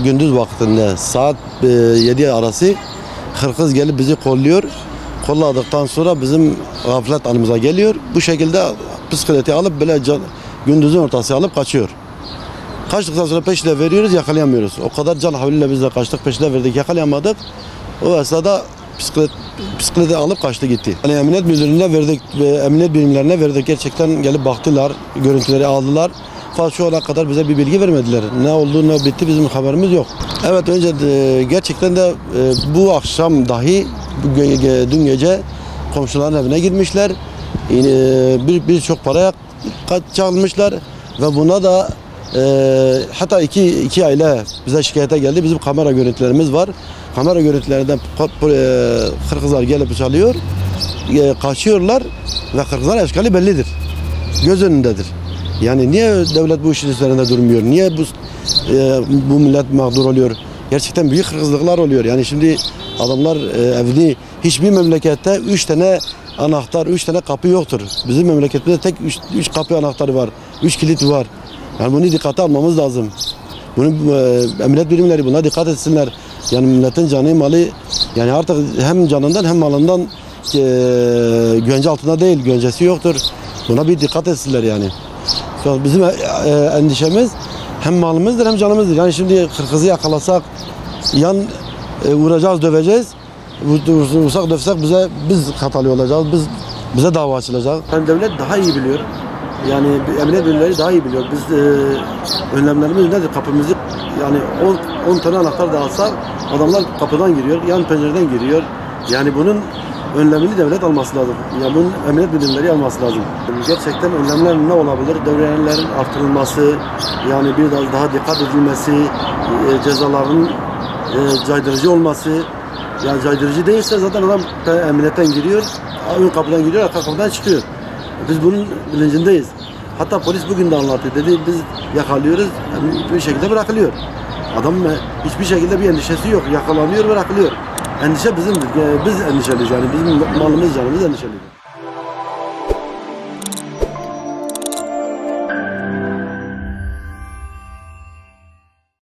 gündüz vaktinde saat 7 arası hırkız gelip bizi kolluyor. Kolladıktan sonra bizim gaflet anımıza geliyor. Bu şekilde bisikleti alıp böyle gündüzün ortası alıp kaçıyor. Kaçtıktan sonra peşine veriyoruz, yakalayamıyoruz. O kadar can havliyle biz de kaçtık, peşine verdik, yakalayamadık. O esnada bisikleti alıp kaçtı gitti. Yani emniyet müdürlüğüne verdik ve emniyet birimlerine verdik. Gerçekten gelip baktılar, görüntüleri aldılar. Fakat şu ana kadar bize bir bilgi vermediler. Ne oldu, ne bitti bizim haberimiz yok. Evet, önce gerçekten de bu akşam dahi dün gece komşuların evine girmişler. Birçok paraya çalmışlar ve buna da hatta iki aile bize şikayete geldi. Bizim kamera görüntülerimiz var. Kamera görüntülerinden Kırgızlar gelip çalıyor, kaçıyorlar ve Kırgızlar eşkali bellidir. Göz önündedir. Yani niye devlet bu işin üzerinde durmuyor? Niye bu millet mağdur oluyor? Gerçekten büyük hırsızlıklar oluyor. Yani şimdi adamlar evini, hiçbir memlekette 3 tane anahtar, 3 tane kapı yoktur. Bizim memleketimizde tek 3 kapı anahtarı var, 3 kilit var. Yani bunu dikkate almamız lazım. Bunu emniyet birimleri buna dikkat etsinler. Yani milletin canı, malı, yani artık hem canından hem malından güvence altında değil, güvencesi yoktur. Buna bir dikkat etsinler yani. Bizim endişemiz hem malımızdır hem canımızdır. Yani şimdi Kırgız'ı yakalasak, vuracağız, döveceğiz. Vursak, dövsek biz hatalı olacağız, bize dava açılacak. Yani devlet daha iyi biliyor. Yani emniyet birimleri daha iyi biliyor. Biz önlemlerimiz nedir? Kapımızı yani 10 tane anahtar da alsak adamlar kapıdan giriyor, yan pencereden giriyor. Yani bunun önlemini devlet alması lazım. Yani bunun emniyet birimleri alması lazım. Gerçekten önlemler ne olabilir? Devrelerin artırılması, yani biraz daha dikkat edilmesi, cezaların caydırıcı olması. Yani caydırıcı değilse zaten adam emniyetten giriyor, ön kapıdan giriyor, arka kapıdan çıkıyor. Biz bunun bilincindeyiz. Hatta polis bugün de anlattı. Dedi biz yakalıyoruz, bir şekilde bırakılıyor. Adam hiçbir şekilde bir endişesi yok. Yakalanıyor, bırakılıyor. Endişe bizimdir. Biz endişeliyiz yani. Bizim malımız, canımız endişeliyiz.